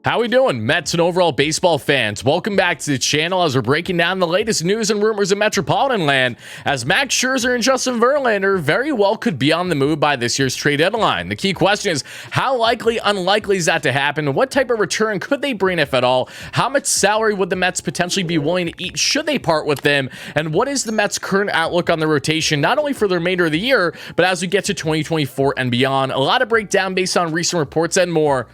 How we doing, Mets and overall baseball fans? Welcome back to the channel as we're breaking down the latest news and rumors in Metropolitan land, as Max Scherzer and Justin Verlander very well could be on the move by this year's trade deadline. The key question is, how likely, unlikely is that to happen? What type of return could they bring, if at all? How much salary would the Mets potentially be willing to eat should they part with them? And what is the Mets' current outlook on the rotation, not only for the remainder of the year, but as we get to 2024 and beyond? A lot of breakdown based on recent reports and more.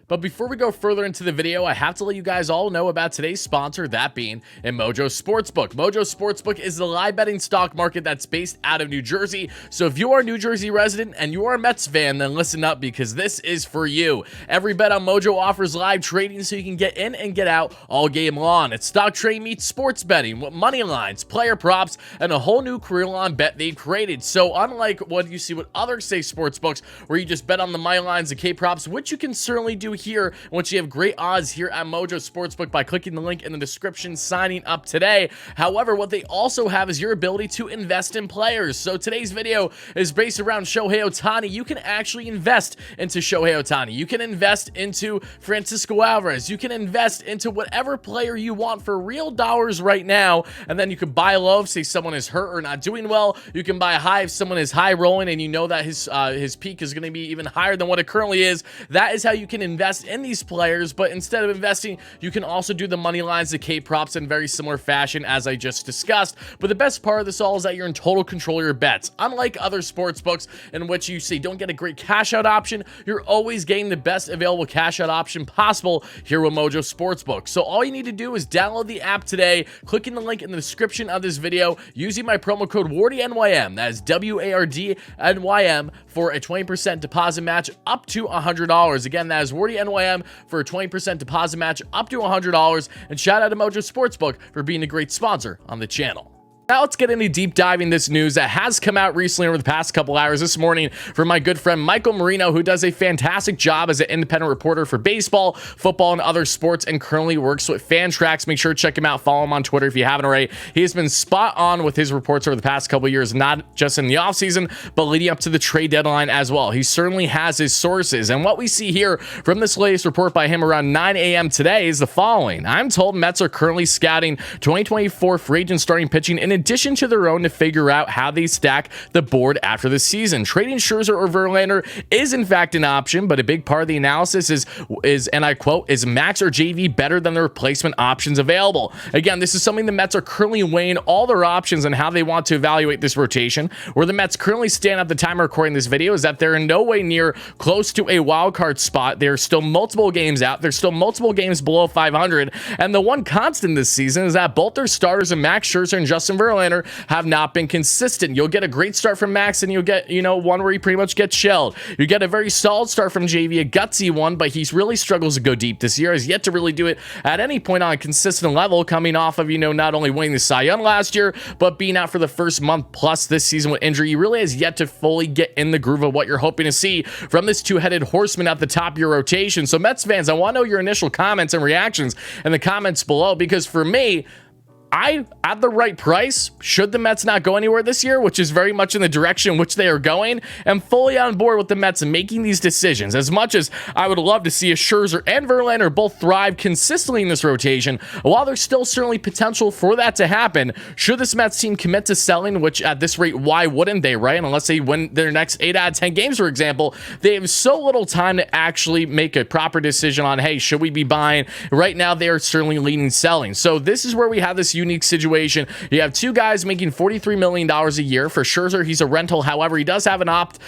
But before we go further into the video, I have to let you guys all know about today's sponsor, that being Mojo Sportsbook. Mojo Sportsbook is the live betting stock market that's based out of New Jersey. So if you are a New Jersey resident and you are a Mets fan, then listen up, because this is for you. Every bet on Mojo offers live trading so you can get in and get out all game long. It's stock trading meets sports betting with money lines, player props, and a whole new career-long bet they've created. So unlike what you see with other safe sportsbooks, where you just bet on the money lines and K-props, which you can certainly do here, once you have great odds here at Mojo Sportsbook by clicking the link in the description, signing up today. However, what they also have is your ability to invest in players. So today's video is based around Shohei Ohtani. You can actually invest into Shohei Ohtani. You can invest into Francisco Alvarez. You can invest into whatever player you want for real dollars right now, and then you can buy low if, say, someone is hurt or not doing well. You can buy high if someone is high rolling and you know that his peak is going to be even higher than what it currently is. That is how you can invest in these players. But instead of investing, you can also do the money lines, the K props, in very similar fashion as I just discussed. But the best part of this all is that you're in total control of your bets. Unlike other sports books in which you see don't get a great cash out option, you're always getting the best available cash out option possible here with Mojo Sportsbook. So all you need to do is download the app today, clicking the link in the description of this video, using my promo code WardyNYM, that is WARDNYM, for a 20% deposit match up to $100. Again, that is WardyNYM for a 20% deposit match up to $100. And shout out to Mojo Sportsbook for being a great sponsor on the channel. Now let's get into deep diving this news that has come out recently over the past couple hours this morning from my good friend Michael Marino, who does a fantastic job as an independent reporter for baseball, football, and other sports, and currently works with Fantrax. Make sure to check him out. Follow him on Twitter if you haven't already. He has been spot on with his reports over the past couple of years, not just in the offseason, but leading up to the trade deadline as well. He certainly has his sources. And what we see here from this latest report by him around 9 a.m. today is the following. I'm told Mets are currently scouting 2024 free agent starting pitching in addition to their own to figure out how they stack the board after the season. Trading Scherzer or Verlander is in fact an option, but a big part of the analysis is, and I quote, is Max or JV better than the replacement options available? Again, this is something the Mets are currently weighing all their options and how they want to evaluate this rotation. Where the Mets currently stand at the time of recording this video is that they're in no way near close to a wild card spot. They're still multiple games out. There's still multiple games below 500. And the one constant this season is that both their starters, and Max Scherzer and Justin Verlander, have not been consistent. You'll get a great start from Max and you'll get, one where he pretty much gets shelled. You get a very solid start from JV, a gutsy one, but he really struggles to go deep this year. Has yet to really do it at any point on a consistent level, coming off of, not only winning the Cy Young last year, but being out for the first month plus this season with injury. He really has yet to fully get in the groove of what you're hoping to see from this two-headed horseman at the top of your rotation. So Mets fans, I want to know your initial comments and reactions in the comments below, because for me, at the right price, should the Mets not go anywhere this year, which is very much in the direction in which they are going, am fully on board with the Mets making these decisions. As much as I would love to see a Scherzer and Verlander both thrive consistently in this rotation, while there's still certainly potential for that to happen, should this Mets team commit to selling, which at this rate, why wouldn't they, right? And unless they win their next 8 out of 10 games, for example, they have so little time to actually make a proper decision on, hey, should we be buying? Right now, they are certainly leaning selling. So this is where we have this unique situation. You have two guys making $43 million a year. For Scherzer, he's a rental. However, he does have an opt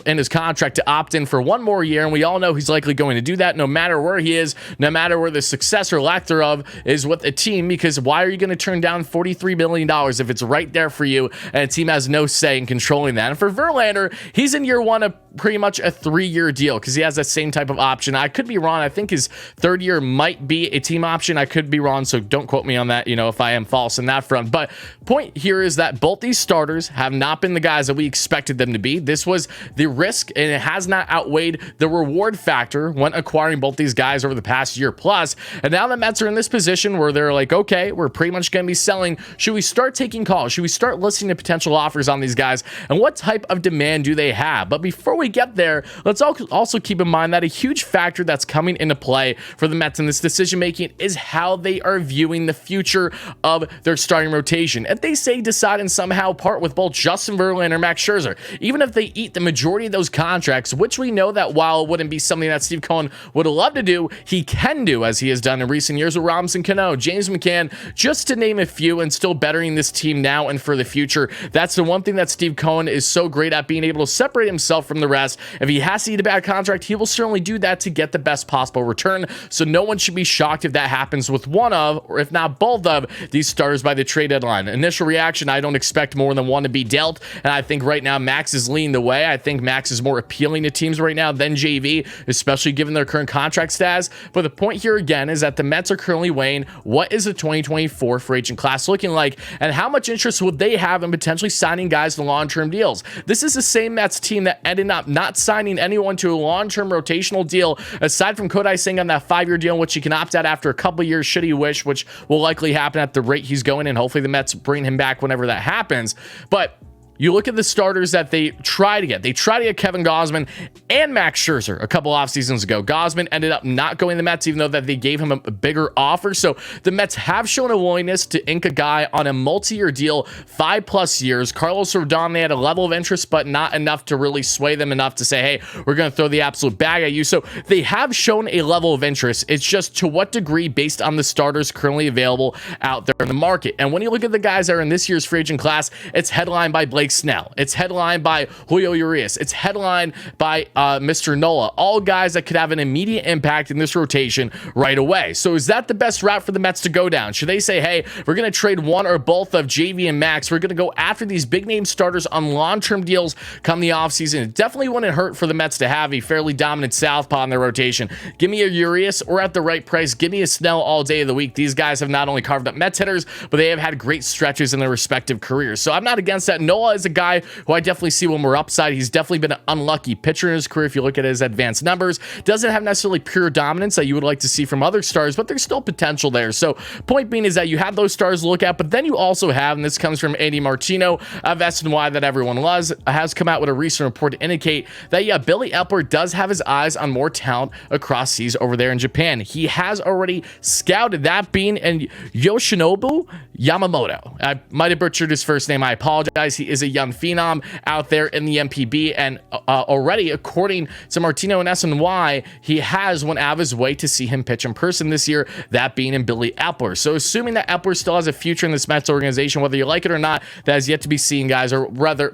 in his contract to opt in for one more year, and we all know he's likely going to do that no matter where he is, no matter where the success or lack thereof is with a team, because why are you going to turn down $43 million if it's right there for you and a team has no say in controlling that? And for Verlander, he's in year one of pretty much a 3-year deal because he has that same type of option. I could be wrong. I think his third year might be a team option. I could be wrong, so don't quote me on that, if I am false in that front. But point here is that both these starters have not been the guys that we expected them to be. This was the risk, and it has not outweighed the reward factor when acquiring both these guys over the past year plus. And now the Mets are in this position where they're like, okay, we're pretty much going to be selling. Should we start taking calls? Should we start listening to potential offers on these guys? And what type of demand do they have? But before we get there, let's also keep in mind that a huge factor that's coming into play for the Mets in this decision making is how they are viewing the future of their starting rotation. If they say decide and somehow part with both Justin Verlander and Max Scherzer, even if they eat the majority of those contracts, which we know that while it wouldn't be something that Steve Cohen would love to do, he can do, as he has done in recent years with Robinson Cano, James McCann, just to name a few, and still bettering this team now and for the future. That's the one thing that Steve Cohen is so great at, being able to separate himself from the rest. If he has to eat a bad contract, he will certainly do that to get the best possible return. So no one should be shocked if that happens with one of, or if not both of, these starters by the trade deadline. Initial reaction, I don't expect more than one to be dealt, and I think right now Max is leading the way. I think Max is more appealing to teams right now than JV, especially given their current contract status. But the point here again is that the Mets are currently weighing what is the 2024 free agent class looking like, and how much interest would they have in potentially signing guys to long-term deals. This is the same Mets team that ended up not signing anyone to a long-term rotational deal, aside from Kodai Senga on that 5-year deal, which he can opt out after a couple years should he wish, which will likely happen at the rate he's going, and hopefully the Mets bring him back whenever that happens. But you look at the starters that they try to get. They try to get Kevin Gausman and Max Scherzer a couple off seasons ago. Gausman ended up not going to the Mets, even though that they gave him a bigger offer. So the Mets have shown a willingness to ink a guy on a multi-year deal, 5+ years. Carlos Rodon, they had a level of interest, but not enough to really sway them enough to say, hey, we're going to throw the absolute bag at you. So they have shown a level of interest. It's just to what degree based on the starters currently available out there in the market. And when you look at the guys that are in this year's free agent class, it's headlined by Blake Snell. It's headlined by Julio Urias. It's headlined by Mr. Nola. All guys that could have an immediate impact in this rotation right away. So is that the best route for the Mets to go down? Should they say, hey, we're going to trade one or both of JV and Max. We're going to go after these big name starters on long-term deals come the offseason. It definitely wouldn't hurt for the Mets to have a fairly dominant southpaw in their rotation. Give me a Urias, or at the right price, give me a Snell all day of the week. These guys have not only carved up Mets hitters, but they have had great stretches in their respective careers. So I'm not against that. Nola is a guy who I definitely see one more upside. He's definitely been an unlucky pitcher in his career if you look at his advanced numbers. Doesn't have necessarily pure dominance that you would like to see from other stars, but there's still potential there. So point being is that you have those stars to look at, but then you also have, and this comes from Andy Martino of SNY that everyone loves, has come out with a recent report to indicate that, yeah, Billy Epler does have his eyes on more talent across seas over there in Japan. He has already scouted, that being and Yoshinobu Yamamoto. I might have butchered his first name. I apologize. He is a young phenom out there in the MPB, and already, according to Martino and SNY, he has went out of his way to see him pitch in person this year, that being in Billy Epler. So assuming that Epler still has a future in this Mets organization, whether you like it or not, that is yet to be seen, guys, or whether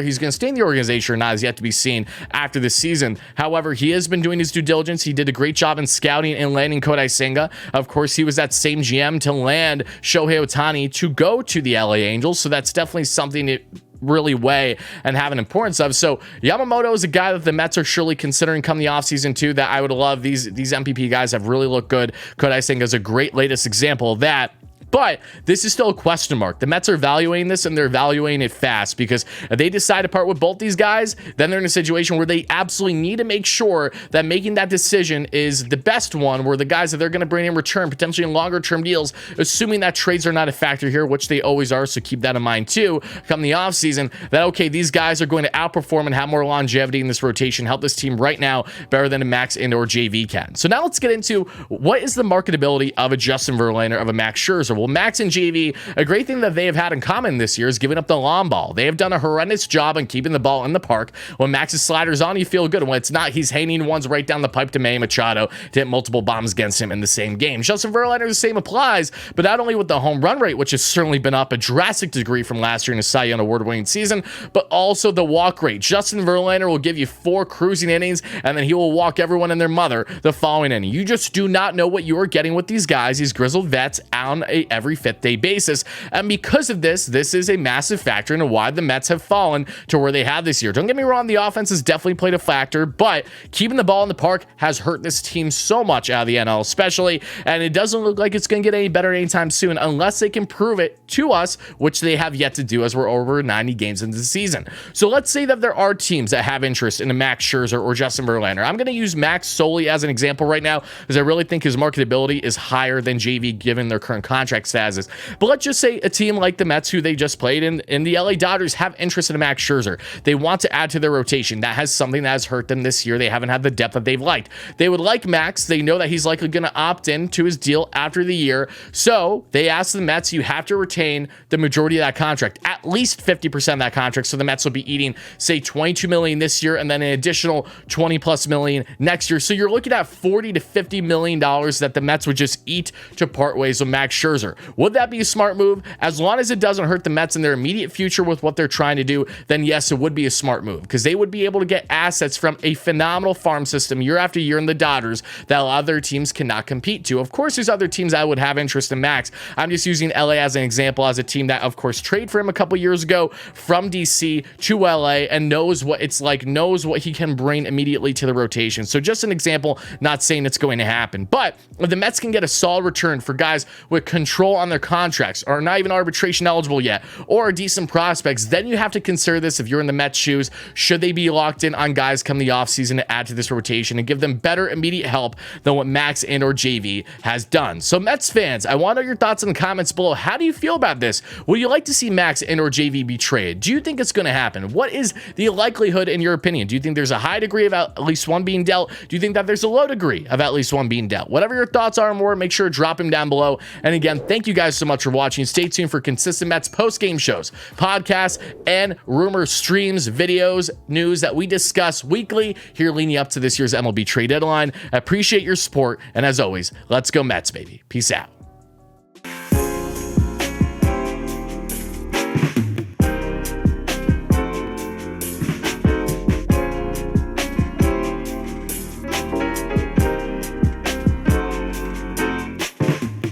he's going to stay in the organization or not is yet to be seen after this season. However, he has been doing his due diligence. He did a great job in scouting and landing Kodai Senga. Of course, he was that same GM to land Shohei Ohtani to go to the LA Angels, so that's definitely something to really weigh and have an importance of. So Yamamoto is a guy that the Mets are surely considering come the offseason too, that I would love. These MPP guys have really looked good. Kodai Senga is a great latest example of that. But this is still a question mark. The Mets are evaluating this, and they're evaluating it fast, because if they decide to part with both these guys, then they're in a situation where they absolutely need to make sure that making that decision is the best one, where the guys that they're going to bring in return, potentially in longer term deals, assuming that trades are not a factor here, which they always are, so keep that in mind too, come the offseason, that, okay, these guys are going to outperform and have more longevity in this rotation, help this team right now better than a Max and or JV can. So now let's get into what is the marketability of a Justin Verlander, of a Max Scherzer. Well, Max and JV, a great thing that they have had in common this year is giving up the long ball. They have done a horrendous job on keeping the ball in the park. When Max's slider's on, you feel good. When it's not, he's hanging ones right down the pipe to Manny Machado to hit multiple bombs against him in the same game. Justin Verlander, the same applies, but not only with the home run rate, which has certainly been up a drastic degree from last year in a Cy Young award-winning season, but also the walk rate. Justin Verlander will give you 4 cruising innings, and then he will walk everyone and their mother the following inning. You just do not know what you are getting with these guys, these grizzled vets, on a every 5th day basis. And because of this is a massive factor into why the Mets have fallen to where they have this year. Don't get me wrong, the offense has definitely played a factor, but keeping the ball in the park has hurt this team so much out of the NL especially, and it doesn't look like it's going to get any better anytime soon unless they can prove it to us, which they have yet to do, as we're over 90 games into the season. So let's say that there are teams that have interest in a Max Scherzer or Justin Verlander. I'm going to use Max solely as an example right now, because I really think his marketability is higher than JV given their current contract contract statuses. But let's just say a team like the Mets, who they just played in the LA Dodgers, have interest in Max Scherzer. They want to add to their rotation. That has something that has hurt them this year. They haven't had the depth that they've liked. They would like Max. They know that he's likely going to opt in to his deal after the year. So they asked the Mets, you have to retain the majority of that contract, at least 50% of that contract. So the Mets will be eating, say, $22 million this year and then an additional $20+ million next year. So you're looking at $40 to $50 million that the Mets would just eat to part ways with Max Scherzer. Would that be a smart move? As long as it doesn't hurt the Mets in their immediate future with what they're trying to do, then yes, it would be a smart move, because they would be able to get assets from a phenomenal farm system year after year in the Dodgers that a lot of their teams cannot compete to. Of course, there's other teams that would have interest in Max. I'm just using LA as an example, as a team that, of course, traded for him a couple years ago from DC to LA and knows what it's like, knows what he can bring immediately to the rotation. So just an example, not saying it's going to happen. But if the Mets can get a solid return for guys with control on their contracts, or not even arbitration eligible yet, or decent prospects, then you have to consider this if you're in the Mets shoes. Should they be locked in on guys come the offseason to add to this rotation and give them better immediate help than what Max and or JV has done? So Mets fans, I want to know your thoughts in the comments below. How do you feel about this? Would you like to see Max and or JV be traded? Do you think it's going to happen? What is the likelihood in your opinion? Do you think there's a high degree of at least one being dealt? Do you think that there's a low degree of at least one being dealt? Whatever your thoughts are and more, make sure to drop them down below. And again, thank you guys so much for watching. Stay tuned for consistent Mets post-game shows, podcasts, and rumor streams, videos, news that we discuss weekly here leading up to this year's MLB trade deadline. I appreciate your support. And as always, let's go Mets, baby. Peace out.